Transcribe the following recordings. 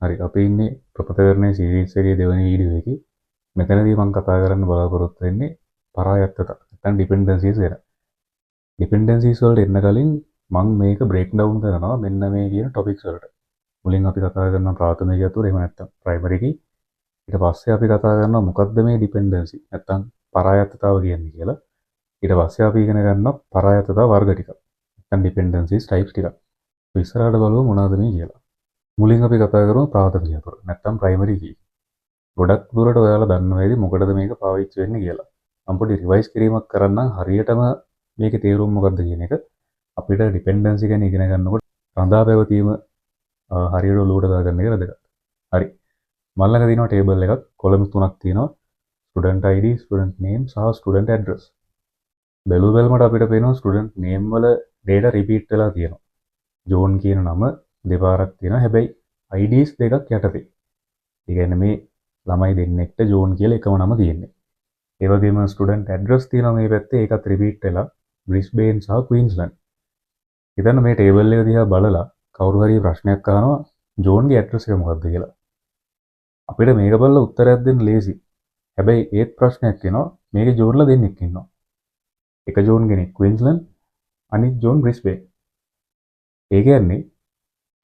හරි අපි ඉන්නේ ප්‍රපතකරණයේ සීරීස් එකේ දෙවෙනි වීඩියෝ එකේ. මෙතනදී මම කතා කරන්න බලාපොරොත්තු වෙන්නේ පරායත්තතා නැත්නම් ඩිපෙන්ඩන්සිස් ගැන. ඩිපෙන්ඩන්සිස් වලට එන්න කලින් මම මේක බ්‍රේක් ඩවුන් කරනවා මෙන්න මේ කියන ටොපික්ස් වලට. මුලින් අපි කතා කරනවා ප්‍රාථමික යතුරු එහෙම නැත්නම් ප්‍රයිමරි කී. ඊට පස්සේ අපි කතා කරනවා මොකක්ද මේ ඩිපෙන්ඩන්සි නැත්නම් පරායත්තතාව කියන්නේ කියලා. ඊට පස්සේ අපි ඉගෙන ගන්නවා පරායත්තතා වර්ග ටික. නැත්නම් ඩිපෙන්ඩන්සිස් ටයිප්ස් ටික. ඉස්සරහට බලමු මොනවද මේ කියලා. මුලින් අපි කතා කරමු ප්‍රාථමික යතුරු නැත්නම් ප්‍රයිමරි කී. ගොඩක් දුරට ඔයාලා දන්නවා ඇති මොකටද මේක පාවිච්චි වෙන්නේ කියලා. මම පොඩි රිවයිස් කිරීමක් කරන්නම් හරියටම මේකේ තේරුම මොකක්ද කියන එක. අපිට ඩිපෙන්ඩන්සි ගැන ඉගෙන ගන්නකොට රඳා පැවතීම හරියට ඔලුවට දාගන්න එක වැදගත්. හරි. මම ළඟ තියෙනවා ටේබල් එකක්. කොලම්ස් තුනක් තියෙනවා. ස්ටුඩන්ට් ID, ස්ටුඩන්ට් නේම් සහ ස්ටුඩන්ට් ඇඩ්‍රස්. බැලුවමට අපිට පේනවා ස්ටුඩන්ට් නේම් වල data repeat වෙලා තියෙනවා. ජෝන් කියන නම දෙපාරක් තියෙනවා. හැබැයි IDs දෙකක් යටතේ. ඒ කියන්නේ මේ ළමයි දෙන්නෙක්ට ජෝන් කියලා එකම නම තියෙන්නේ. ඒ වගේම ස්ටුඩන්ට් ඇඩ්‍රස් තියෙනවා මේ පැත්තේ ඒකත් රිපීට් වෙලා බ්‍රිස්බේන් සහ ක්වීන්ස්ලන්ඩ්. ඉතින් මේ ටේබල් එක දිහා බලලා කවුරු හරි ප්‍රශ්නයක් අහනවා ජෝන්ගේ ඇඩ්‍රස් එක මොකක්ද කියලා. අපිට මේක බලලා උත්තරයක් දෙන්න ලේසි. හැබැයි ඒත් ප්‍රශ්නයක් එනවා මේකේ ජෝන්ලා දෙන්නෙක් ඉන්නවා. එක ජෝන් කෙනෙක් ක්වීන්ස්ලන්ඩ් අනිත් ජෝන් බ්‍රිස්බේන්. ඒ කියන්නේ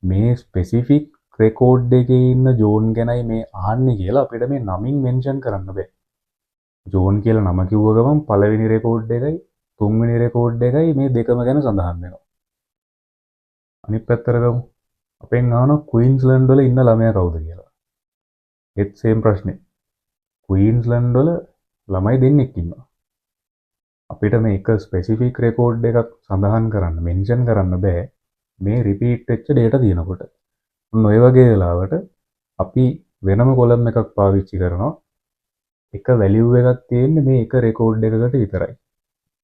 මේ ස්පෙસિෆික් රෙකෝඩ් එකේ ඉන්න ජෝන් ගැනයි මේ අහන්නේ කියලා අපිට මේ නමින් මෙන්ෂන් කරන්න බෑ. ජෝන් කියලා නම කිව්ව ගමන් පළවෙනි රෙකෝඩ් එකයි තුන්වෙනි රෙකෝඩ් එකයි මේ දෙකම ගැන සඳහන් වෙනවා. අනිත් පැත්තට ගමු. අපෙන් අහනවා ක්වීන්ස්ලන්ඩ් වල ඉන්න ළමයා කවුද කියලා. ඒත් සේම් ප්‍රශ්නේ. ක්වීන්ස්ලන්ඩ් වල ළමයි දෙන්නෙක් ඉන්නවා. අපිට මේක ස්පෙસિෆික් රෙකෝඩ් එකක් සඳහන් කරන්න මෙන්ෂන් කරන්න බෑ. මේ රිපීට් වෙච්ච data තියෙනකොට. ඔය වගේ වෙලාවට අපි වෙනම කොලම් එකක් පාවිච්චි කරනවා. එක වැලියු එකක් තියෙන්නේ මේ එක රෙකෝඩ් එකකට විතරයි.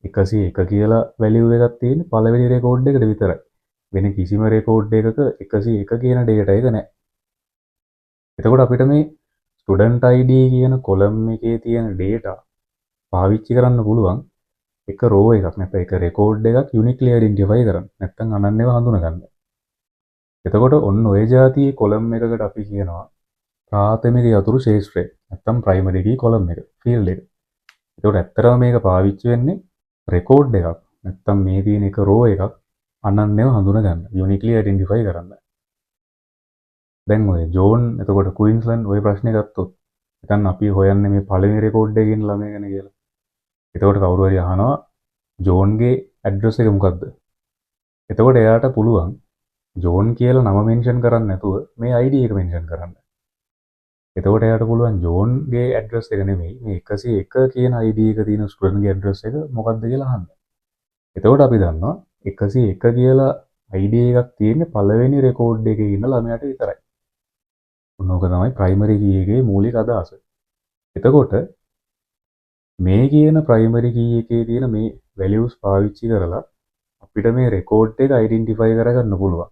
101 කියලා වැලියු එකක් තියෙන්නේ පළවෙනි රෙකෝඩ් එකට විතරයි. වෙන කිසිම රෙකෝඩ් එකක 101 කියන data එක නැහැ. එතකොට අපිට මේ ස්ටුඩන්ට් ID කියන කොලම් එකේ තියෙන data පාවිච්චි කරන්න පුළුවන් එක රෝ එකක් නැත්නම් එක රෙකෝඩ් එකක් යුනික්ලි අයිඩෙන්ටිෆයි කරන්න. නැත්නම් අනන්‍යව හඳුනගන්න. එතකොට ඔන්න ඔය જાතියේ කොලම් එකකට අපි කියනවා ප්‍රාථමික යතුරු ශේෂ්ත්‍රය නැත්නම් ප්‍රයිමරි කී කොලම් එක ෆීල්ඩ් එක. ඒකට ඇත්තටම මේක පාවිච්චි වෙන්නේ රෙකෝඩ් එකක් නැත්නම් මේ තියෙන එක රෝ එකක් අනන්‍යව හඳුනගන්න යුනික්ලි අයිඩෙන්ටිෆයි කරන්න. දැන් ඔය ජෝන් එතකොට ක්වීන්ස්ලන්ඩ් ඔය ප්‍රශ්නේ ගත්තොත් නැත්නම් අපි හොයන්නේ මේ පළවෙනි රෙකෝඩ් එකේ ඉන්න ළමයා ගැන කියලා. එතකොට කවුරු හරි අහනවා ජෝන්ගේ ඇඩ්‍රස් එක මොකක්ද? එතකොට එයාට පුළුවන් ජෝන් කියලා නම මෙන්ෂන් කරන්නේ නැතුව මේ ID එක මෙන්ෂන් කරන්න. එතකොට එයාට පුළුවන් ජෝන්ගේ ඇඩ්‍රස් එක නෙමෙයි මේ 101 කියන ID එක තියෙන ස්ටුඩන්ට්ගේ ඇඩ්‍රස් එක මොකක්ද කියලා අහන්න. එතකොට අපි දන්නවා 101 කියලා ID එකක් තියෙන්නේ පළවෙනි රෙකෝඩ් එකේ ඉන්න ළමයාට විතරයි. මොනෝක තමයි ප්‍රයිමරි කී එකේ මූලික අදහස. එතකොට මේ කියන ප්‍රයිමරි කී එකේ තියෙන මේ වැලියුස් පාවිච්චි කරලා අපිට මේ රෙකෝඩ් එක අයිඩෙන්ටිෆයි කරගන්න පුළුවන්.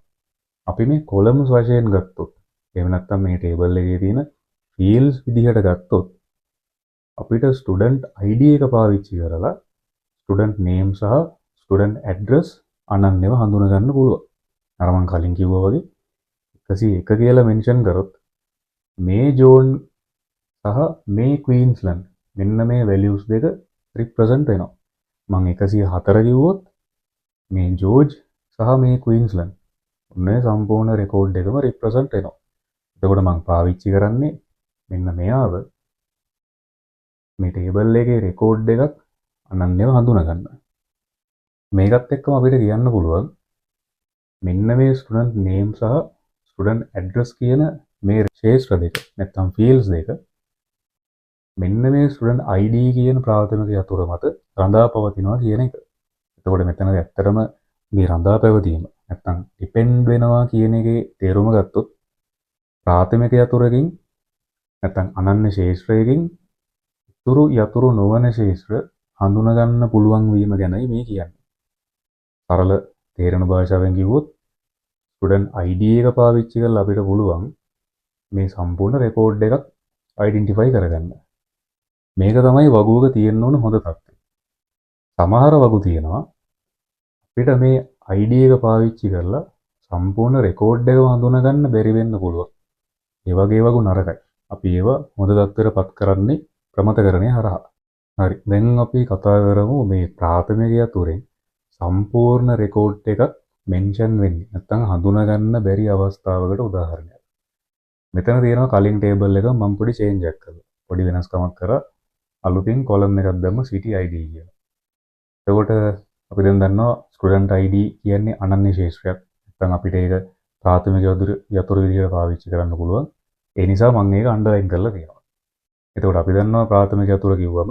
අපි මේ කොලම්ස් වශයෙන් ගත්තොත් එහෙම නැත්නම් මේ ටේබල් එකේ තියෙන ෆීල්ඩ්ස් විදිහට ගත්තොත් අපිට ස්ටුඩන්ට් ID එක පාවිච්චි කරලා ස්ටුඩන්ට් නේම් සහ ස්ටුඩන්ට් ඇඩ්‍රස් අනන්‍යව හඳුනා ගන්න පුළුවන්. අර මම කලින් කිව්වා වගේ 101 කියලා මෙන්ෂන් කරොත් මේ ජෝන් සහ මේ ක්වීන්ස්ලන්ඩ් මෙන්න මේ වැලියුස් දෙක රිප්‍රසන්ට් වෙනවා. මම 104 කිව්වොත් මේ ජෝර්ජ් සහ මේ ක්වීන්ස්ලන්ඩ් ඔන්නේ සම්පූර්ණ රෙකෝඩ් එකම රිප්‍රසන්ට් වෙනවා. එතකොට මම පාවිච්චි කරන්නේ මෙන්න මෙයාව මේ ටේබල් එකේ රෙකෝඩ් එකක් අනන්‍යව හඳුනා ගන්න. මේකත් එක්කම අපිට කියන්න පුළුවන් මෙන්න මේ ස්ටුඩන්ට් නේම් සහ ස්ටුඩන්ට් ඇඩ්‍රස් කියන මේ ශේෂ්ත්‍ර දෙක නැත්නම් ෆීල්ඩ්ස් දෙක මෙන්න මේ ස්ටුඩන්ට් ID කියන ප්‍රාථමික යතුර මත රඳා පවතිනවා කියන එක. එතකොට මෙතන ඇත්තටම මේ රඳා පැවතීම නැත්නම් ඩිපෙන්ඩ් වෙනවා කියන එකේ තේරුම ගත්තොත් ප්‍රාථමික යතුරකින් නැත්නම් අනන්‍ය ශේෂ්ත්‍රයකින් ඉතුරු යතුරු නොවන ශේෂ්ත්‍ර හඳුනා ගන්න පුළුවන් වීම ගැනයි මේ කියන්නේ. සරල තේරෙන භාෂාවෙන් කිව්වොත් ස්ටුඩන්ට් ID එක පාවිච්චි කරලා අපිට පුළුවන් මේ සම්පූර්ණ රෙකෝඩ් එකක් අයිඩෙන්ටිෆයි කරගන්න. මේක තමයි වගුවක තියෙන්න ඕන හොඳ තත්ත්වය. සමහර වගු තියෙනවා අපිට මේ ID එක පාවිච්චි කරලා සම්පූර්ණ රෙකෝඩ් එක හඳුනා ගන්න බැරි වෙන්න පුළුවන්. ඒ වගේ වගු නරකයි. අපි ඒවා හොඳ තත්ත්වයට පත් කරන්නේ ප්‍රමතකරණය හරහා. හරි. දැන් අපි කතා කරමු මේ ප්‍රාථමික යතුරෙන් සම්පූර්ණ රෙකෝඩ් එකක් මෙන්ෂන් වෙන්නේ නැත්නම් හඳුනා ගන්න බැරි අවස්ථාවකට උදාහරණයක්. මෙතන තියෙනවා කලින් ටේබල් එක මම පොඩි චේන්ජ් එකක් කළා. පොඩි වෙනස්කමක් කරා. අලුතින් කොලම් එකක් දැම්ම city id කියලා. එතකොට අපි දැන් දන්නවා ස්ටුඩන්ට් id කියන්නේ අනන්‍ය ශේෂ්ත්‍රයක්. නැත්නම් අපිට ඒක ප්‍රාථමික යතුරු විදිහට පාවිච්චි කරන්න පුළුවන්. ඒ නිසා මම ඒක අන්ඩර්ලයින් කරලා තියෙනවා. එතකොට අපි දන්නවා ප්‍රාථමික යතුර කිව්වම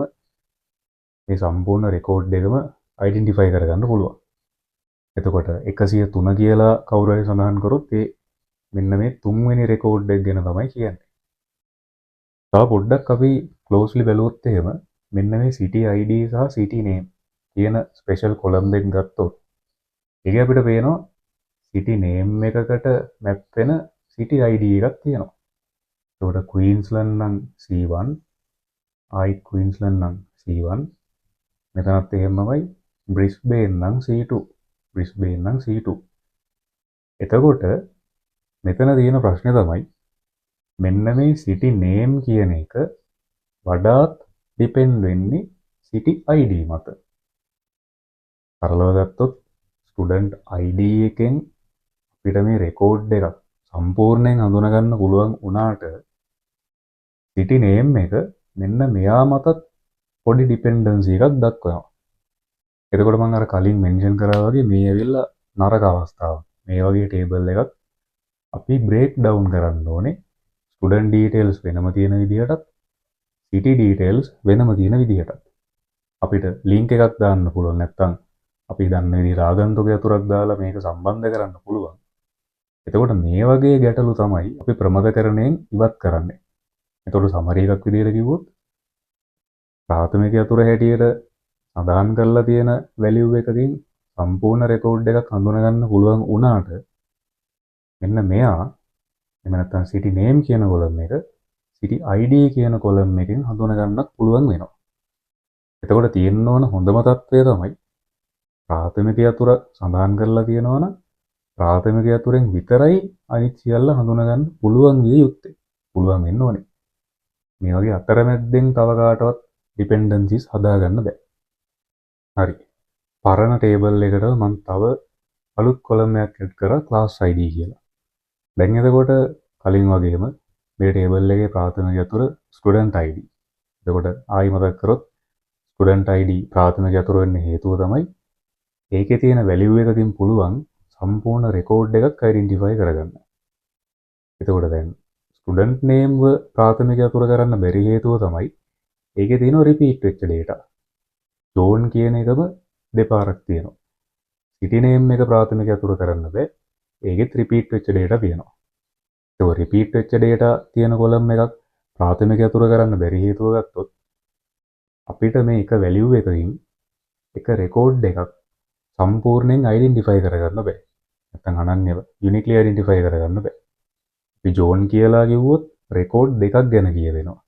මේ සම්පූර්ණ රෙකෝඩ් එකම අයිඩෙන්ටිෆයි කරගන්න පුළුවන්. එතකොට 103 කියලා කවුරු හරි සඳහන් කරොත් ඒ මෙන්න මේ තුන්වෙනි රෙකෝඩ් එක ගැන තමයි කියන්නේ. තව පොඩ්ඩක් අපි ක්ලෝස්ලි බැලුවොත් එහෙම මෙන්න මේ city id සහ city name කියන ස්පෙෂල් කොලම් දෙක ගත්තොත් ඒක අපිට පේනවා city name එකකට මැප් වෙන city id එකක් තියෙනවා. එතකොට Queensland නම් C1 ආයිත් Queensland නම් C1 මෙතනත් එහෙමමයි Brisbane නම් C2 Brisbane නම් C2. එතකොට මෙතන තියෙන ප්‍රශ්නේ තමයි මෙන්න මේ city name කියන එක වඩාත් ඩිපෙන්ඩ් වෙන්නේ city id මත. සරලව ගත්තොත් ස්ටුඩන්ට් id එකෙන් අපිට මේ රෙකෝඩ් එකක් සම්පූර්ණයෙන් හඳුනා ගන්න පුළුවන් වුණාට city name එක මෙන්න මෙයා මතත් පොඩි ඩිපෙන්ඩන්සි එකක් දක්වනවා. එතකොට මම අර කලින් මෙන්ෂන් කරා වගේ මේ ඇවිල්ලා නරක අවස්ථාවක්. මේ වගේ ටේබල් එකක් අපි බ්‍රේක් ඩවුන් කරන්න ඕනේ. ස්ටුඩන්ට් ඩීටේල්ස් වෙනම තියෙන විදිහටත් city details වෙනම තියෙන විදිහටත්. අපිට ලින්ක් එකක් දාන්න පුළුවන් නැත්නම් අපි දන්න විදිහට ආගන්තුක යතුරක් දාලා මේක සම්බන්ධ කරන්න පුළුවන්. එතකොට මේ වගේ ගැටලු තමයි අපි ප්‍රමතකරණයෙන් ඉවත් කරන්නේ. එතකොට සමරි එකක් විදිහට කිව්වොත් ප්‍රාථමික යතුර හැටියට සඳහන් කරලා තියෙන වැලියු එකකින් සම්පූර්ණ රෙකෝඩ් එකක් හඳුනා ගන්න පුළුවන් වුණාට මෙන්න මෙයා එහෙම නැත්නම් city name කියන කොලම් එක city id කියන කොලම් එකෙන් හඳුනා ගන්නත් පුළුවන් වෙනවා. එතකොට තියෙන්න ඕන හොඳම තත්ත්වය තමයි ප්‍රාථමික යතුර සඳහන් කරලා තියෙනවා නම් ප්‍රාථමික යතුරෙන් විතරයි අනිත් සියල්ල හඳුනා ගන්න පුළුවන් විය යුත්තේ. පුළුවන් වෙන්න ඕනේ. මේ වගේ අතරමැද්දෙන් තව කාටවත් ඩිපෙන්ඩන්සිස් හදාගන්න බෑ. හරි. පරණ ටේබල් එකට මම තව අලුත් කොලම් එකක් ඇඩ් කරා class id කියලා. දැන් එතකොට කලින් වගේම මේ ටේබල් එකේ ප්‍රාථමික යතුර student id. එතකොට ආයි මතක් කරොත් student id ප්‍රාථමික යතුර වෙන්න හේතුව තමයි ඒකේ තියෙන වැලියු එකකින් පුළුවන් සම්පූර්ණ රෙකෝඩ් එකක් අයිඩෙන්ටිෆයි කරගන්න. එතකොට දැන් ස්ටුඩන්ට් නේම් ප්‍රාථමික යතුර කරන්න බැරි හේතුව තමයි ඒකේ තියෙන රිපීට් වෙච්ච data. ජෝන් කියන එකම දෙපාරක් තියෙනවා. city name එක ප්‍රාථමික යතුර කරන්න බෑ. ඒකෙත් රිපීට් වෙච්ච data තියෙනවා. ඒක රිපීට් වෙච්ච data තියෙන කොලම් එකක් ප්‍රාථමික යතුර කරන්න බැරි හේතුව ගත්තොත් අපිට මේ එක වැලියු එකකින් එක රෙකෝඩ් එකක් සම්පූර්ණයෙන් අයිඩෙන්ටිෆයි කරගන්න බෑ. නැත්නම් අනන්‍යව යුනික්ලි අයිඩෙන්ටිෆයි කරගන්න බෑ. අපි ජෝන් කියලා කිව්වොත් රෙකෝඩ් දෙකක් ගැන කියවෙනවා.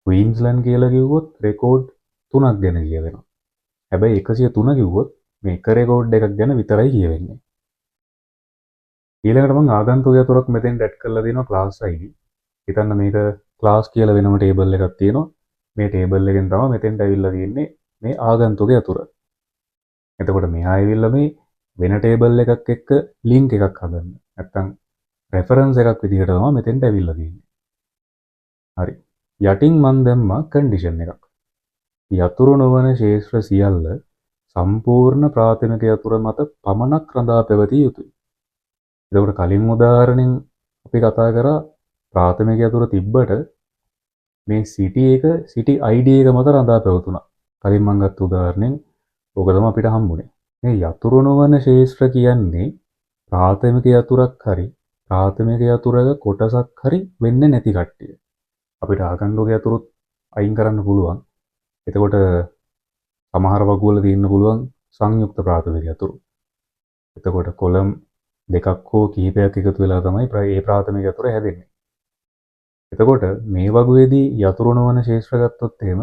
ක්වීන්ස්ලන්ඩ් කියලා කිව්වොත් රෙකෝඩ් තුනක් ගැන කියවෙනවා. හැබැයි 103 කිව්වොත් මේ එක රෙකෝඩ් එකක් ගැන විතරයි කියවෙන්නේ. ඊළඟට මම ආගන්තුක යතුරක් මෙතෙන් ඇඩ් කරලා දෙනවා class id. හිතන්න මේක class කියලා වෙනම ටේබල් එකක් තියෙනවා. මේ ටේබල් එකෙන් තමයි මෙතෙන්ට ඇවිල්ලා තියෙන්නේ මේ ආගන්තුක යතුර. එතකොට මෙහා ඇවිල්ලා මේ වෙන ටේබල් එකක් එක්ක ලින්ක් එකක් හදන්න. නැත්තම් රෙෆරන්ස් එකක් විදිහට තමයි මෙතෙන්ට ඇවිල්ලා තියෙන්නේ. හරි. යටින් මම දැම්මා කන්ඩිෂන් එකක්. යතුරු නොවන ශේෂ්ත්‍ර සියල්ල සම්පූර්ණ ප්‍රාථමික යතුර මත පමණක් රඳා පැවතිය යුතුයි. එතකොට කලින් උදාහරණෙන් අපි කතා කරා ප්‍රාථමික යතුර තිබ්බට මේ city එක city id එක මත රඳා පැවතුණා. කලින් මම ගත්ත උදාහරණයෙන් ඕක තමයි අපිට හම්බුනේ. මේ යතුරු නොවන ශේෂ්ත්‍ර කියන්නේ ප්‍රාථමික යතුරක් හරි ප්‍රාථමික යතුරක කොටසක් හරි වෙන්නේ නැති කට්ටිය. අපිට ආගන්තුක යතුරුත් අයින් කරන්න පුළුවන්. එතකොට සමහර වගුවල තියෙන්න පුළුවන් සංයුක්ත ප්‍රාථමික යතුරු. එතකොට කොලම් දෙකක් හෝ කිහිපයක් එකතු වෙලා තමයි මේ ප්‍රාථමික යතුර හැදෙන්නේ. එතකොට මේ වගුවේදී යතුරු නොවන ශේෂ්ත්‍ර ගත්තොත් එහෙම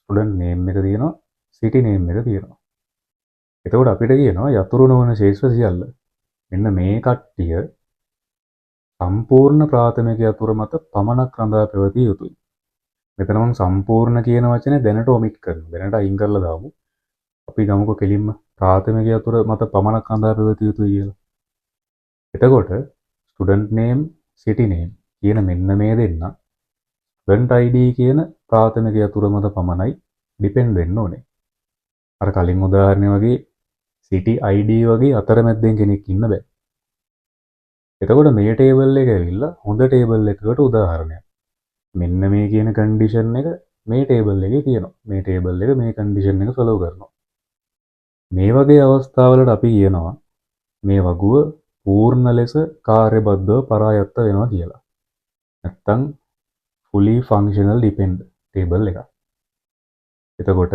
ස්ටුඩන්ට් නේම් එක තියෙනවා, සිටි නේම් එක තියෙනවා. එතකොට අපිට කියනවා යතුරු නොවන ශේෂ්ත්‍ර සියල්ල මෙන්න මේ කට්ටිය සම්පූර්ණ ප්‍රාථමික යතුර මත පමණක් රඳා පැවතිය යුතුයි. මෙතන මම සම්පූර්ණ කියන වචනේ දැනට ඔමිට් කරනවා. දැනට අයින් කරලා දාමු. අපි ගමුකෝ කෙලින්ම ප්‍රාථමික යතුර මත පමණක් රඳා පැවතිය යුතුයි කියලා. එතකොට ස්ටුඩන්ට් නේම්, සිටි නේම් කියන මෙන්න මේ දෙන්න ස්ටුඩන්ට් ID කියන ප්‍රාථමික යතුර මත පමණයි ඩිපෙන්ඩ් වෙන්න ඕනේ. අර කලින් උදාහරණය වගේ සිටි ID වගේ අතරමැද්දෙන් කෙනෙක් ඉන්න බෑ. එතකොට මේ ටේබල් එක ඇවිල්ලා හොඳ ටේබල් එකකට උදාහරණයක්. මෙන්න මේ කියන කන්ඩිෂන් එක මේ ටේබල් එකේ තියෙනවා. මේ ටේබල් එක මේ කන්ඩිෂන් එක ෆලෝ කරනවා. මේ වගේ අවස්ථාවලට අපි කියනවා මේ වගුව පූර්ණ ලෙස කාර්යබද්ධව පරායත්ත වෙනවා කියලා. නැත්තම් fully functional depend table එක. එතකොට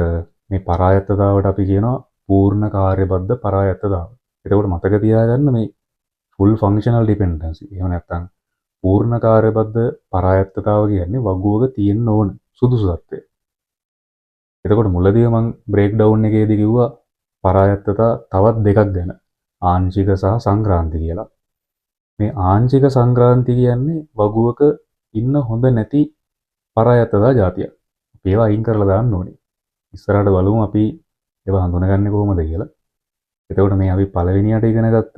මේ පරායත්තතාවට අපි කියනවා පූර්ණ කාර්යබද්ධ පරායත්තතාව. එතකොට මතක තියාගන්න මේ full functional dependency. එහෙම නැත්තම් පූර්ණ කාර්යබද්ධ පරායත්තතාව කියන්නේ වගුවක තියෙන්න ඕන සුදුසුත්වය. එතකොට මුලදී මම බ්‍රේක්ඩවුන් එකේදී කිව්වා පරායත්තතා තවත් දෙකක් ගැන. ආංශික සහ සංක්‍රාන්ති කියලා. මේ ආංශික සංක්‍රාන්ති කියන්නේ වගුවක ඉන්න හොඳ නැති පරායත්තතා જાතියක්. අපි ඒවා අයින් කරලා දාන්න ඕනේ. ඉස්සරහට බලමු අපි ඒවා හඳුනගන්නේ කොහොමද කියලා. එතකොට මේ අපි පළවෙනියට ඉගෙන ගත්ත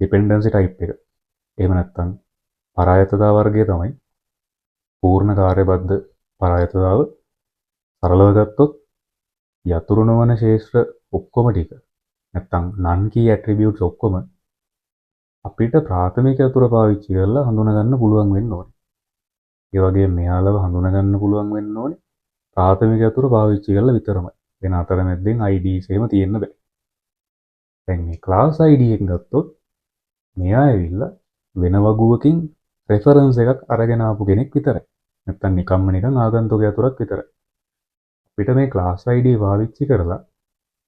ඩිපෙන්ඩන්සි ටයිප් එක. එහෙම නැත්නම් පරායත්තතා වර්ගය තමයි පූර්ණ කාර්යබද්ධ පරායත්තතාව. සරලව ගත්තොත් යතුරු නොවන ශේෂ්ත්‍ර ඔක්කොම ටික නැත්තම් නන් කී ඇට්‍රිබියුට්ස් ඔක්කොම අපිට ප්‍රාථමික යතුර පාවිච්චි කරලා හඳුනගන්න පුළුවන් වෙන්න ඕනේ. ඒ වගේම මෙයාලව හඳුනගන්න පුළුවන් වෙන්න ඕනේ ප්‍රාථමික යතුර පාවිච්චි කරලා විතරමයි. වෙන අතරමැද්දෙන් IDs එහෙම තියෙන්න බෑ. දැන් මේ ක්ලාස් ID එක ගත්තොත් මෙයා ඇවිල්ලා වෙන වගුවකින් රෙෆරන්ස් එකක් අරගෙන ආපු කෙනෙක් විතරයි. නැත්තම් නිකන් ආගන්තුක යතුරක් විතරයි. අපිට මේ ක්ලාස් ID පාවිච්චි කරලා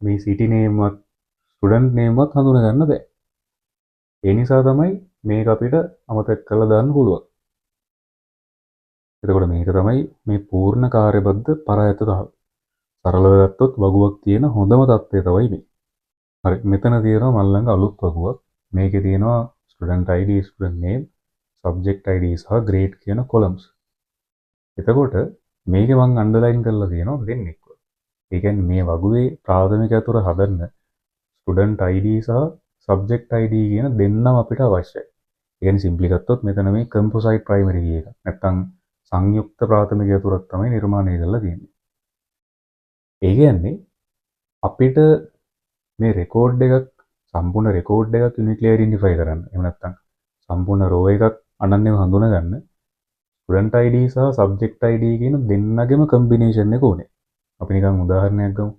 මේ සිටි නේම්වත් ස්ටුඩන්ට් නේම්වත් හඳුනගන්න බෑ. ඒ නිසා තමයි මේක අපිට අමතක කරලා දාන්න පුළුවන්. එතකොට මේක තමයි මේ පූර්ණ කාර්යබද්ධ පරායත්තතාව. සරලව ගත්තොත් වගුවක් තියෙන හොඳම තත්ත්වය තමයි මේ. හරි මෙතන තියෙනවා මල් ළඟ අලුත් වගුවක්. මේකේ තියෙනවා student ID, student name, subject ID සහ ග්‍රේඩ් කියන කොලම්ස්. එතකොට මේකේ මම අන්ඩර්ලයින් කරලා තියෙනවා දෙන්නෙක්ව. ඒ කියන්නේ මේ වගුවේ ප්‍රාථමික යතුර හදන්න ස්ටුඩන්ට් ID සහ සබ්ජෙක්ට් ID කියන දෙන්නම අපිට අවශ්‍යයි. ඒ කියන්නේ සිම්පලි ගත්තොත් මෙතන මේ කම්පොසයිට් ප්‍රයිමරි කී එක. නැත්තම් සංයුක්ත ප්‍රාථමික යතුරක් තමයි නිර්මාණය කරලා තියෙන්නේ. ඒ කියන්නේ අපිට මේ රෙකෝඩ් එකක් සම්පූර්ණ රෙකෝඩ් එකක් යුනික්ලි අයිඩෙන්ටිෆයි කරන්න. එහෙම නැත්තම් සම්පූර්ණ රෝ එකක් අනන්‍යව හඳුනගන්න ස්ටුඩන්ට් ID සහ සබ්ජෙක්ට් ID කියන දෙන්නගෙම කම්බිනේෂන් එක ඕනේ. අපි නිකන් උදාහරණයක් ගමු.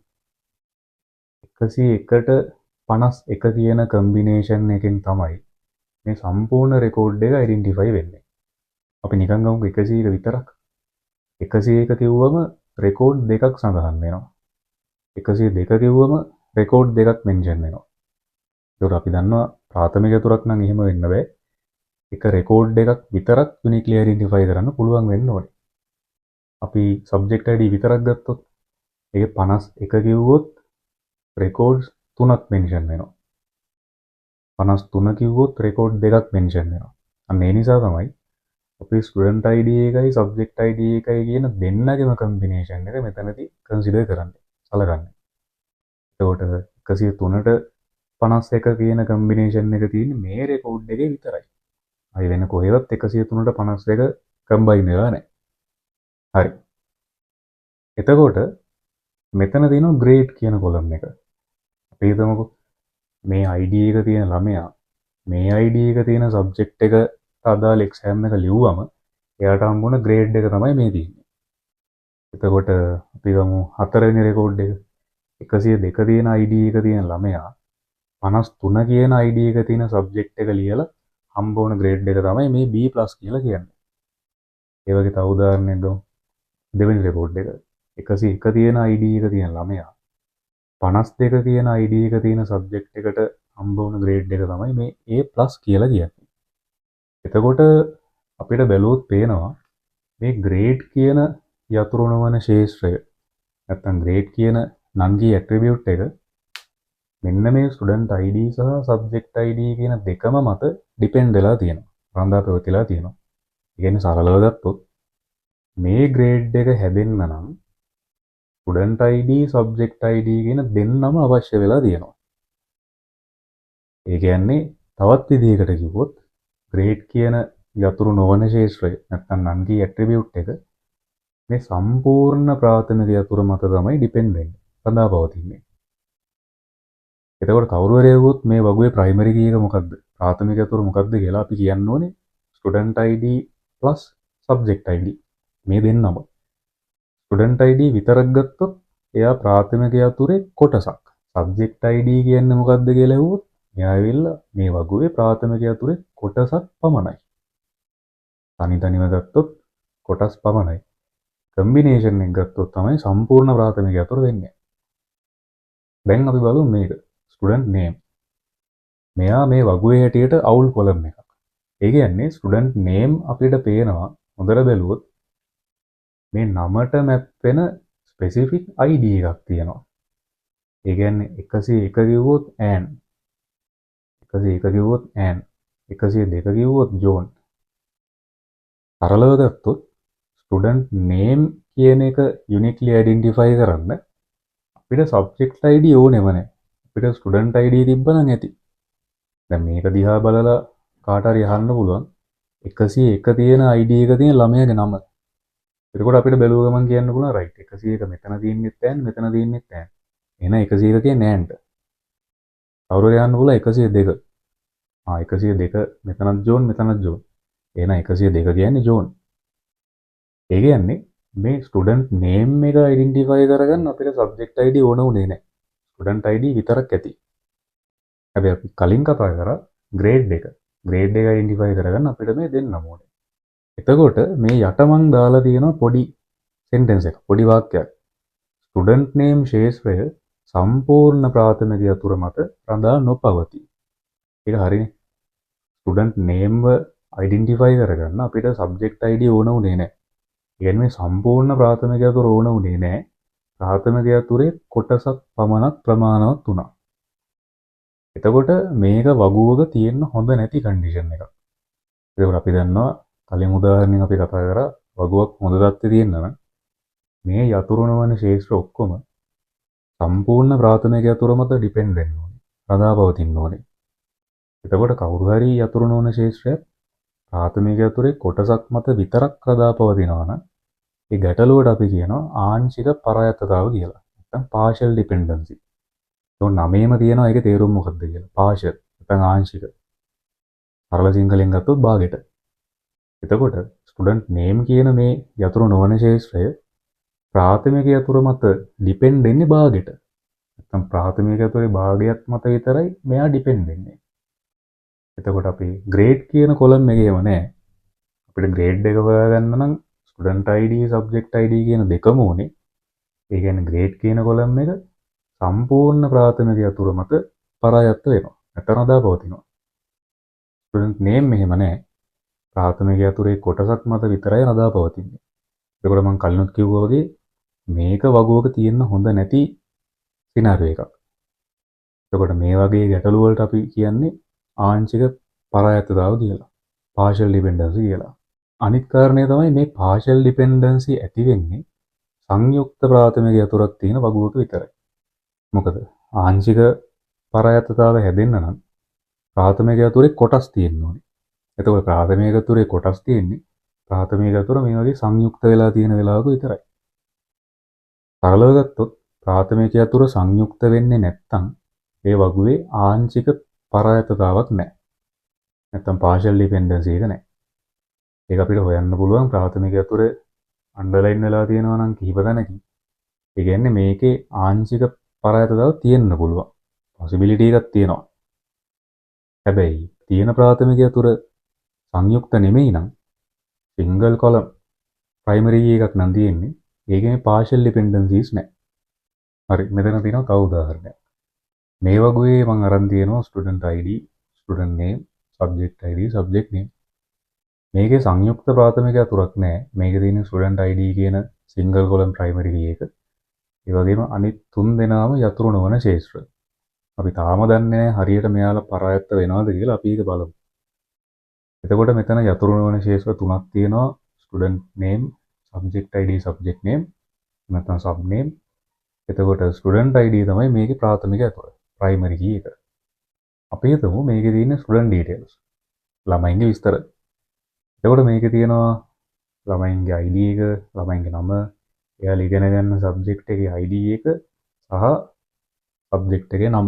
101ට 51 කියන කම්බිනේෂන් එකෙන් තමයි මේ සම්පූර්ණ රෙකෝඩ් එක අයිඩෙන්ටිෆයි වෙන්නේ. අපි නිකන් ගමුකෝ 101 විතරක්. 101 කිව්වම රෙකෝඩ් දෙකක් සඳහන් වෙනවා. 102 කිව්වම රෙකෝඩ් දෙකක් මෙන්ෂන් වෙනවා. ඒකට අපි දන්නවා ප්‍රාථමික යතුරක් නම් එහෙම වෙන්න බෑ. එක රෙකෝඩ් එකක් විතරක් යුනික්ලි අයිඩෙන්ටිෆයි කරන්න පුළුවන් වෙන්න ඕනේ. අපි සබ්ජෙක්ට් ID විතරක් ගත්තොත් ඒක 51 කිව්වොත් රෙකෝඩ්ස් 3ක් මෙන්ෂන් වෙනවා. 53 කිව්වොත් රෙකෝඩ් දෙකක් මෙන්ෂන් වෙනවා. අන්න ඒ නිසා තමයි අපි ස්ටුඩන්ට් ID එකයි සබ්ජෙක්ට් ID එකයි කියන දෙන්නගෙම කම්බිනේෂන් එක මෙතනදී කන්සිඩර් කරන්නේ. සලකන්නේ. එතකොට 103ට 51 කියන කම්බිනේෂන් එක තියෙන්නේ මේ රෙකෝඩ් එකේ විතරයි. අය වෙන කොහෙවත් 103ට 51 කම්බයින් වෙලා නැහැ. හරි. එතකොට මෙතන තියෙනවා ග්‍රේඩ් කියන කොලම් එක. අපි හිතමුකෝ මේ ID එක තියෙන ළමයා මේ ID එක තියෙන සබ්ජෙක්ට් එක අදාළ එක්සෑම් එක ලිව්වම එයාට හම්බුන ග්‍රේඩ් එක තමයි මේ තියෙන්නේ. එතකොට අපි ගමු හතරවෙනි රෙකෝඩ් එක 102 තියෙන ID එක තියෙන ළමයා 53 කියන ID එක තියෙන සබ්ජෙක්ට් එක ලියලා හම්බ වුණ ග්‍රේඩ් එක තමයි මේ B+ කියලා කියන්නේ. ඒ වගේ තව උදාහරණයක් ගමු. දෙවෙනි රෙකෝඩ් එක 101 තියෙන ID එක තියෙන ළමයා 52 කියන ID එක තියෙන සබ්ජෙක්ට් එකට හම්බ වුණ ග්‍රේඩ් එක තමයි මේ A+ කියලා කියන්නේ. එතකොට අපිට බැලුවොත් පේනවා මේ ග්‍රේඩ් කියන යතුරු නොවන ශේෂ්ත්‍රය නැත්තම් ග්‍රේඩ් කියන නංගී ඇට්‍රිබියුට් එක මෙන්න මේ ස්ටුඩන්ට් ID සහ සබ්ජෙක්ට් ID කියන දෙකම මත ඩිපෙන්ඩ් වෙලා තියෙනවා. රඳා පැවතිලා තියෙනවා. ඒ කියන්නේ සරලව ගත්තොත් මේ ග්‍රේඩ් එක හැදෙන්න නම් ස්ටුඩන්ට් ID සබ්ජෙක්ට් ID කියන දෙන්නම අවශ්‍ය වෙලා තියෙනවා. ඒ කියන්නේ තවත් විදිහකට කිව්වොත් ග්‍රේඩ් කියන යතුරු නොවන ශේෂ්ත්‍රය නැත්නම් නන් කී ඇට්‍රිබියුට් එක මේ සම්පූර්ණ ප්‍රාථමික යතුරු මත තමයි ඩිපෙන්ඩ් වෙන්නේ. රඳා පවතින්නේ. එතකොට කවුරු හරි ඇහුවොත් මේ වගුවේ ප්‍රයිමරි කී එක මොකක්ද? ප්‍රාථමික යතුරු මොකක්ද කියලා අපි කියන්න ඕනේ student ID plus subject ID මේ දෙන්නම. ස්ටුඩන්ට් ID විතරක් ගත්තොත් එයා ප්‍රාථමික යතුරේ කොටසක්. සබ්ජෙක්ට් ID කියන්නේ මොකක්ද කියලා ඇහුවොත් එයා ඇවිල්ලා මේ වගුවේ ප්‍රාථමික යතුරේ කොටසක් පමණයි. තනි තනිව ගත්තොත් කොටස් පමණයි. කම්බිනේෂන් එක ගත්තොත් තමයි සම්පූර්ණ ප්‍රාථමික යතුරු වෙන්නේ. දැන් අපි බලමු මේක. Student name. මෙයා මේ වගුවේ හැටියට අවුල් කොලම් එකක්. ඒ කියන්නේ ස්ටුඩන්ට් නේම් අපිට පේනවා හොඳට බැලුවොත් මේ නමට මැප් වෙන ස්පෙસિෆික් ID එකක් තියෙනවා. ඒ කියන්නේ 101 කිව්වොත් ඇන් 101 කිව්වොත් ඇන් 102 කිව්වොත් ජෝන්. සරලව ගත්තොත් ස්ටුඩන්ට් නේම් කියන එක යුනික්ලි අයිඩෙන්ටිෆයි කරන්න අපිට සබ්ජෙක්ට් ID ඕනෙම නැහැ. අපිට ස්ටුඩන්ට් ID තිබ්බනම් ඇති. දැන් මේක දිහා බලලා කාට හරි අහන්න පුළුවන් 101 තියෙන ID එක තියෙන ළමයාගේ නම. එතකොට අපිට බැලුව ගමන් කියන්න පුළුවන් රයිට් 101 මෙතන තියෙන්නෙත් ඇන් මෙතන තියෙන්නෙත් ඇන්. එහෙනම් 101 කියන්නේ ඇන්ට. කවුරු හරි අහන්න පුළුවන් 102. 102 මෙතනත් ජෝන් මෙතනත් ජෝන්. එහෙනම් 102 කියන්නේ ජෝන්. ඒ කියන්නේ මේ ස්ටුඩන්ට් නේම් එක අයිඩෙන්ටිෆයි කරගන්න අපිට සබ්ජෙක්ට් ID ඕන උනේ නැහැ. ස්ටුඩන්ට් ID විතරක් ඇති. හැබැයි අපි කලින් කතා කරා ග්‍රේඩ් එක. ග්‍රේඩ් එක අයිඩෙන්ටිෆයි කරගන්න අපිට මේ දෙන්නම ඕනේ. එතකොට මේ යට මං දාලා තියෙන පොඩි සෙන්ටෙන්ස් එක, පොඩි වාක්‍යයක්. ස්ටුඩන්ට් නේම් ශේෂ්ත්‍රය සම්පූර්ණ ප්‍රාථමික යතුර මත රඳා නොපවතී. ඒක හරිනේ. ස්ටුඩන්ට් නේම්ව අයිඩෙන්ටිෆයි කරගන්න අපිට සබ්ජෙක්ට් ID ඕන උනේ නැහැ. ඒ කියන්නේ සම්පූර්ණ ප්‍රාථමික යතුර ඕන උනේ නැහැ. ප්‍රාථමික යතුරේ කොටසක් පමණක් ප්‍රමාණවත් වුණා. එතකොට මේක වගුවක තියෙන්න හොඳ නැති කන්ඩිෂන් එකක්. ඒකෝර අපි දන්නවා කලින් උදාහරණයක් අපි කතා කරා වගුවක් හොඳ තත්ත්වයේ තියෙන්න නම් මේ යතුරු නොවන ශේෂ්ත්‍ර ඔක්කොම සම්පූර්ණ ප්‍රාථමික යතුර මත ඩිපෙන්ඩ් වෙන්න ඕනේ. රඳා පවතින්න ඕනේ. එතකොට කවුරු හරි යතුරු නොවන ශේෂ්ත්‍රයක් ප්‍රාථමික යතුරේ කොටසක් මත විතරක් රඳා පවතිනවා නම් ඒ ගැටලුවට අපි කියනවා ආංශික පරායත්තතාව කියලා. නැත්නම් partial dependency. ඒක නමේම තියෙනවා ඒකේ තේරුම මොකක්ද කියලා. partial නැත්නම් ආංශික. සරල සිංහලෙන් ගත්තොත් භාගෙට. එතකොට ස්ටුඩන්ට් නේම් කියන මේ යතුරු නොවන ශේෂ්ත්‍රය ප්‍රාථමික යතුර මත ඩිපෙන්ඩ් වෙන්නේ භාගෙට. නැත්නම් ප්‍රාථමික යතුරේ භාගයක් මත විතරයි මෙයා ඩිපෙන්ඩ් වෙන්නේ. එතකොට අපි ග්‍රේඩ් කියන කොලම් එකේම නැහැ. අපිට ග්‍රේඩ් එක හොයාගන්න නම් ස්ටුඩන්ට් ID සබ්ජෙක්ට් ID කියන දෙකම ඕනේ. ඒ කියන්නේ ග්‍රේඩ් කියන කොලම් එක සම්පූර්ණ ප්‍රාථමික යතුර මත පරායත්ත වෙනවා. නැත්නම් රඳා පවතිනවා. ස්ටුඩන්ට් නේම් මෙහෙම නැහැ. ප්‍රාථමික යතුරේ කොටසක් මත විතරයි රඳා පවතින්නේ. ඒකට මම කලිනුත් කිව්වා වගේ මේක වගුවක තියෙන්න හොඳ නැති සිනාරියෝ එකක්. එතකොට මේ වගේ ගැටලු වලට අපි කියන්නේ ආංශික පරායත්තතාව කියලා. partial dependency කියලා. අනිත් කාරණය තමයි මේ partial dependency ඇති වෙන්නේ සංයුක්ත ප්‍රාථමික යතුරක් තියෙන වගුවක විතරයි. මොකද ආංශික පරායත්තතාව හැදෙන්න නම් ප්‍රාථමික යතුරේ කොටස් තියෙන්න ඕනේ. එතකොට ප්‍රාථමික යතුරේ කොටස් තියෙන්නේ ප්‍රාථමික යතුර මේ වගේ සංයුක්ත වෙලා තියෙන වෙලාවක විතරයි. සරලව ගත්තොත් ප්‍රාථමික යතුර සංයුක්ත වෙන්නේ නැත්නම් ඒ වගුවේ ආංශික පරායත්තතාවක් නැහැ. නැත්නම් partial dependency එක නැහැ. ඒක අපිට හොයන්න පුළුවන් ප්‍රාථමික යතුරේ අන්ඩර්ලයින් වෙලා තියෙනවා නම් කිහිප තැනකින්. ඒ කියන්නේ මේකේ ආංශික පරායත්තතාව තියෙන්න පුළුවන්. possibility එකක් තියෙනවා. හැබැයි තියෙන ප්‍රාථමික යතුර සංයුක්ත නෙමෙයි නම් single column primary එකක් නම් තියෙන්නේ. ඒකේ partial dependencies නැහැ. හරි මෙතන තියෙනවා තව උදාහරණයක්. මේ වගුවේ මම අරන් තියෙනවා student ID, student name, subject ID, subject name. මේකේ සංයුක්ත ප්‍රාථමික යතුරක් නැහැ. මේකේ තියෙන student ID කියන single column primary key එක. ඒ වගේම අනිත් තුන් දෙනාම යතුරු නොවන ශේෂ්ත්‍ර. අපි තාම දන්නේ නැහැ හරියට මෙයාලා පරායත්ත වෙනවද කියලා අපි ඒක බලමු. එතකොට මෙතන යතුරු වන ශේෂ්ත්‍ර තුනක් තියෙනවා. Student name, subject ID, subject name, නැත්නම් සබ් නේම්. එතකොට ස්ටුඩන්ට් ID තමයි මේකේ ප්‍රාථමික ඇතුළ. ප්‍රයිමරි කී එක. අපි හිතමු මේකේ තියෙන ස්ටුඩන්ට් ඩීටේල්ස්. ළමයින්ගේ විස්තර. එතකොට මේකේ තියෙනවා ළමයින්ගේ ID එක, ළමයින්ගේ නම, එයාලා ඉගෙන ගන්න සබ්ජෙක්ට් එකේ ID එක සහ සබ්ජෙක්ට් එකේ නම.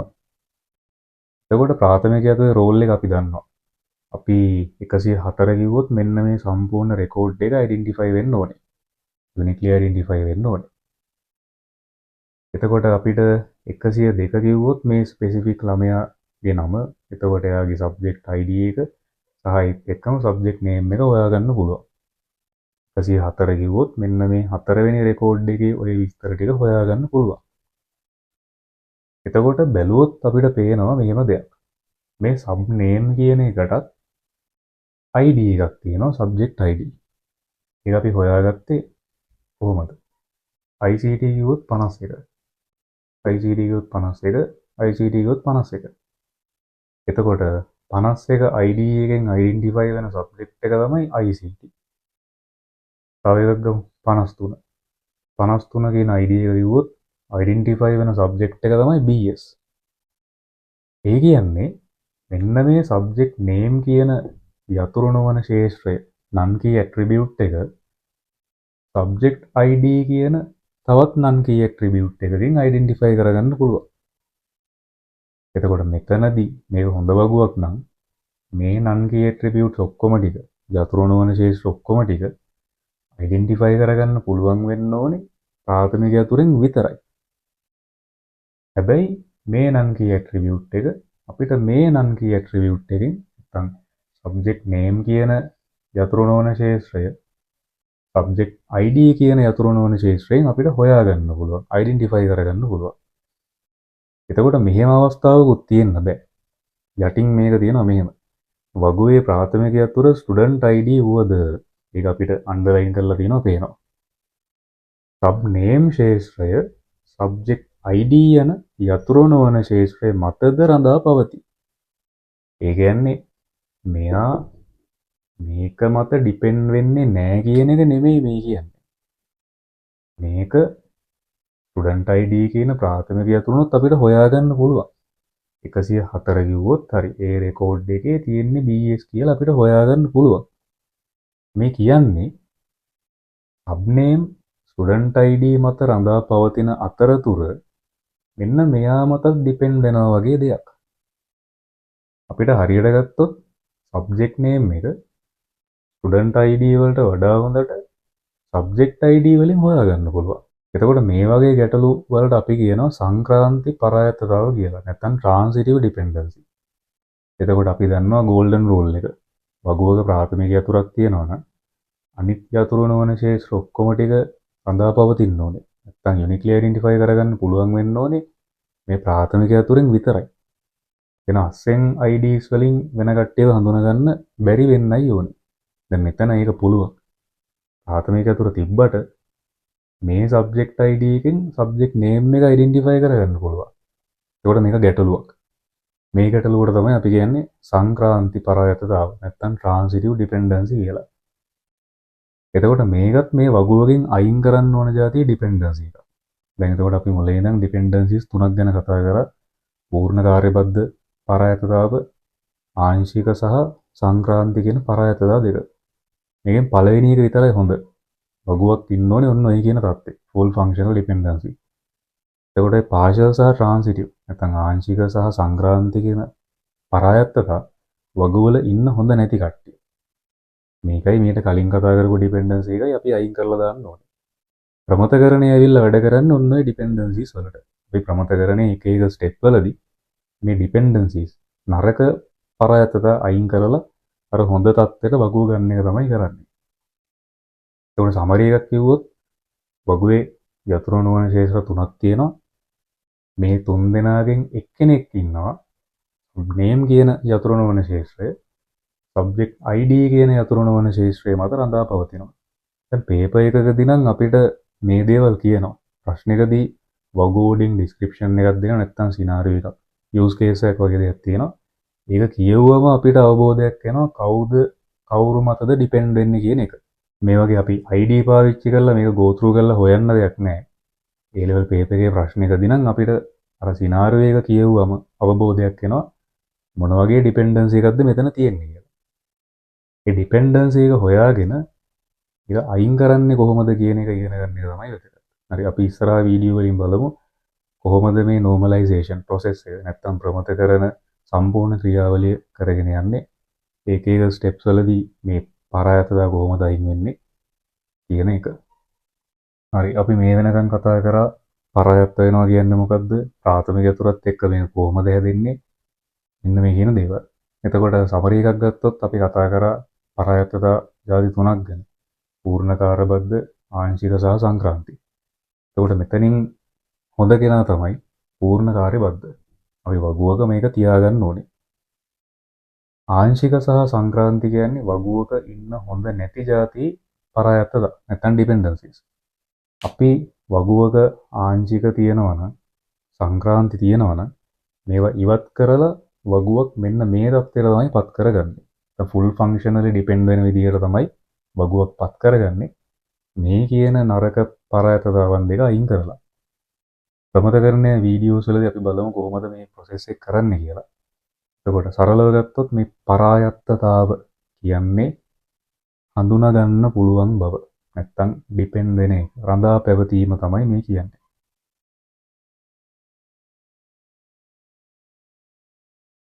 එතකොට ප්‍රාථමික ඇතුලේ රෝල් එක අපි දන්නවා. අපි 104 කිව්වොත් මෙන්න මේ සම්පූර්ණ රෙකෝඩ් එක අයිඩෙන්ටිෆයි වෙන්න ඕනේ. යුනික්ලි අයිඩෙන්ටිෆයි වෙන්න ඕනේ. එතකොට අපිට 102 කිව්වොත් මේ ස්පෙસિෆික් ළමයාගේ නම, එතකොට එයාගේ සබ්ජෙක්ට් ID එක සහ ඒත් එක්කම සබ්ජෙක්ට් නේම් එක හොයාගන්න පුළුවන්. 104 කිව්වොත් මෙන්න මේ 4 වෙනි රෙකෝඩ් එකේ ওই විස්තර ටික හොයාගන්න පුළුවන්. එතකොට බැලුවොත් අපිට පේනවා මෙහෙම දෙයක්. මේ සබ් නේම් කියන එකටත් ID එකක් තියෙනවා, සබ්ජෙක්ට් ID. ඒක අපි හොයාගත්තේ කොහොමද? ICT කිව්වොත් 51. ICT කිව්වොත් 51, ICT කිව්වොත් 51. එතකොට 51 ID එකෙන් අයිඩෙන්ටිෆයි වෙන සබ්ජෙක්ට් එක තමයි ICT. තව එකක් ගමු 53. 53 කියන ID එක කිව්වොත් අයිඩෙන්ටිෆයි වෙන සබ්ජෙක්ට් එක තමයි BS. ඒ කියන්නේ මෙන්න මේ සබ්ජෙක්ට් නේම් කියන යතුරු නොවන ශේෂ්ත්‍රය නන් කී ඇට්‍රිබියුට් එක සබ්ජෙක්ට් ID කියන තවත් නන් කී ඇට්‍රිබියුට් එකකින් අයිඩෙන්ටිෆයි කරගන්න පුළුවන්. එතකොට මෙතනදී මේක හොඳ වගුවක් නම් මේ නන් කී ඇට්‍රිබියුට්ස් ඔක්කොම ටික යතුරු නොවන ශේෂ්ත්‍ර ඔක්කොම ටික අයිඩෙන්ටිෆයි කරගන්න පුළුවන් වෙන්න ඕනේ ප්‍රාථමික යතුරෙන් විතරයි. හැබැයි මේ නන් කී ඇට්‍රිබියුට් එක අපිට මේ නන් කී ඇට්‍රිබියුට් එකෙන් නැත්නම් සබ්ජෙක්ට් නේම් කියන යතුරු නොවන ශේෂ්ත්‍රය සබ්ජෙක්ට් ID කියන යතුරු නොවන ශේෂ්ත්‍රයෙන් අපිට හොයාගන්න පුළුවන්, අයිඩෙන්ටිෆයි කරගන්න පුළුවන්. එතකොට මෙහෙම අවස්ථාවකුත් තියෙන්න බෑ. යටින් මේක තියෙනවා මෙහෙම. වගුවේ ප්‍රාථමික යතුර ස්ටුඩන්ට් ID වුවද ඒක අපිට අන්ඩර්ලයින් කරලා තියෙනවා පේනවා. සබ් නේම් ශේෂ්ත්‍රය සබ්ජෙක්ට් ID යන යතුරු නොවන ශේෂ්ත්‍රය මතද රඳා පවතී. ඒ කියන්නේ මෙයා මේක මත ඩිපෙන්ඩ් වෙන්නේ නැහැ කියන එක නෙමෙයි මේ කියන්නේ. මේක ස්ටුඩන්ට් ID කියන ප්‍රාථමික යතුරුනොත් අපිට හොයාගන්න පුළුවන්. 104 කිව්වොත් හරි ඒ රෙකෝඩ් එකේ තියෙන්නේ BS කියලා අපිට හොයාගන්න පුළුවන්. මේ කියන්නේ සබ් නේම් ස්ටුඩන්ට් ID මත රඳා පවතින අතරතුර මෙන්න මෙයා මත ඩිපෙන්ඩ් වෙනවා වගේ දෙයක්. අපිට හරියට ගත්තොත් සබ්ජෙක්ට් නේම් එක ස්ටුඩන්ට් ID වලට වඩා හොඳට සබ්ජෙක්ට් ID වලින් හොයාගන්න පුළුවන්. එතකොට මේ වගේ ගැටලු වලට අපි කියනවා සංක්‍රාන්ති පරායත්තතාව කියලා. නැත්නම් ට්‍රාන්සිටිව් ඩිපෙන්ඩන්සි. එතකොට අපි දන්නවා ගෝල්ඩන් රූල් එක. වගුවක ප්‍රාථමික යතුරක් තියෙනවා නම් අනිත් යතුරු නොවන ශේෂ්ත්‍ර ඔක්කොම ටික රඳා පවතින්න ඕනේ. නැත්නම් යුනික්ලි අයිඩෙන්ටිෆයි කරගන්න පුළුවන් වෙන්න ඕනේ මේ ප්‍රාථමික යතුරෙන් විතරයි. එන අස්සෙන් IDs වලින් වෙන කට්ටියව හඳුනගන්න බැරි වෙන්නයි ඕනේ. දැන් මෙතන ඒක පුළුවන්. ප්‍රාථමික යතුර තිබ්බට මේ සබ්ජෙක්ට් ID එකෙන් සබ්ජෙක්ට් නේම් එක අයිඩෙන්ටිෆයි කරගන්න පුළුවන්. ඒකට මේක ගැටලුවක්. මේ ගැටලුවට තමයි අපි කියන්නේ සංක්‍රාන්ති පරායත්තතාව නැත්නම් ට්‍රාන්සිටිව් ඩිපෙන්ඩන්සි කියලා. එතකොට මේකත් මේ වගුවකින් අයින් කරන්න ඕන જાතිය ඩිපෙන්ඩන්සි එක. දැන් එතකොට අපි මුලින් ඉඳන් ඩිපෙන්ඩන්සිස් තුනක් ගැන කතා කරා. පූර්ණ කාර්යබද්ධ පරායත්තතාව, ආංශික සහ සංක්‍රාන්ති කියන පරායත්තතාව දෙක. මේකෙන් පළවෙනි එක විතරයි හොඳ. වගුවක් ඉන්න ඕනේ ඔන්න ඔය කියන தත්ත්වය. Full functional dependency. එතකොට පාර්ෂල් සහ ට්‍රාන්සිටිව් නැත්නම් ආංශික සහ සංක්‍රාන්ති කියන පරායත්තතා වගුවල ඉන්න හොඳ නැති කට්ටිය. මේකයි මීට කලින් කතා කරපු ඩිපෙන්ඩන්සි එකයි අපි අයින් කරලා දාන්න ඕනේ. ප්‍රමතකරණය ඇවිල්ලා වැඩ කරන්නේ ඔන්න ඔය ඩිපෙන්ඩන්සිස් වලට. අපි ප්‍රමතකරණයේ එක එක ස්ටෙප් වලදී මේ ඩිපෙන්ඩන්සිස් නරක පරායත්තතා අයින් කරලා අර හොඳ තත්ත්වයට වගුව ගන්න එක තමයි කරන්නේ. ඒකට සමරි එකක් කිව්වොත් වගුවේ යතුරු නොවන ශේෂ්ත්‍ර තුනක් තියෙනවා. මේ තුන් දෙනාගෙන් එක්කෙනෙක් ඉන්නවා නේම් කියන යතුරු නොවන ශේෂ්ත්‍රය සබ්ජෙක්ට් ID කියන යතුරු නොවන ශේෂ්ත්‍රය මත රඳා පවතිනවා. දැන් පේපර් එකකදී නම් අපිට මේ දේවල් කියනවා. ප්‍රශ්නෙකදී වගෝඩින් ඩිස්ක්‍රිප්ෂන් එකක් දෙනවා නැත්නම් සිනාරියෝ එකක් යූස් කේස් එකක් වගේ දෙයක් තියෙනවා. ඒක කියවුවම අපිට අවබෝධයක් එනවා කවුද කවුරු මතද ඩිපෙන්ඩ් වෙන්නේ කියන එක. මේ වගේ අපි ID පාවිච්චි කරලා මේක go through කරලා හොයන්න දෙයක් නැහැ. A level paper එකේ ප්‍රශ්නයකදී නම් අපිට අර සිනාරියෝ එක කියවුවම අවබෝධයක් එනවා මොන වගේ ඩිපෙන්ඩන්සි එකක්ද මෙතන තියෙන්නේ කියලා. ඒ ඩිපෙන්ඩන්සි එක හොයාගෙන ඒක අයින් කරන්නේ කොහොමද කියන එක ඉගෙන ගන්න එක තමයි වැදගත්. හරි අපි ඉස්සරහා වීඩියෝ වලින් බලමු කොහොමද මේ normalization process එක නැත්තම් ප්‍රමත කරන සම්පූර්ණ ක්‍රියාවලිය කරගෙන යන්නේ. ඒක එක ස්ටෙප්ස් වලදී මේ පරායතදා කොහොමද අයින් වෙන්නේ කියන එක. හරි අපි මේ වෙනකන් කතා කරා පරායත්ත වෙනවා කියන්නේ මොකද්ද? ප්‍රාථමික යතුරත් එක්ක මේ කොහොමද හැදෙන්නේ? මෙන්න මේ කියන දේවල්. එතකොට සමරි එකක් ගත්තොත් අපි කතා කරා පරායත්තතා ජාති තුනක් ගැන. පූර්ණකාරබද්ධ, ආංශික සහ සංක්‍රාන්ති. එතකොට මෙතනින් හොඳ කෙනා තමයි පූර්ණකාරබද්ධ. අපි වගුවක මේක තියාගන්න ඕනේ. ආංශික සහ සංක්‍රාන්ති කියන්නේ වගුවක ඉන්න හොඳ නැති ಜಾති පරායත්තද නැත්නම් ඩිපෙන්ඩන්සිස්. අපි වගුවක ආංශික තියෙනවා නම් සංක්‍රාන්ති තියෙනවා නම් මේවා ඉවත් කරලා වගුවක් මෙන්න මේ තත්ත්වයට තමයි පත් කරගන්නේ. ෆුල් ෆන්ක්ෂනලි ඩිපෙන්ඩ් වෙන විදිහට තමයි වගුවක් පත් කරගන්නේ. මේ කියන නරක පරායතතාවන් දෙක අයින් කරලා. ප්‍රමතකරණය වීඩියෝස් වලදී අපි බලමු කොහොමද මේ ප්‍රොසෙස් එක කරන්නේ කියලා. එතකොට සරලව ගත්තොත් මේ පරායත්තතාව කියන්නේ හඳුනා ගන්න පුළුවන් බව. නැත්තම් ඩිපෙන්ඩ් වෙන එක. රඳා පැවතීම තමයි මේ කියන්නේ.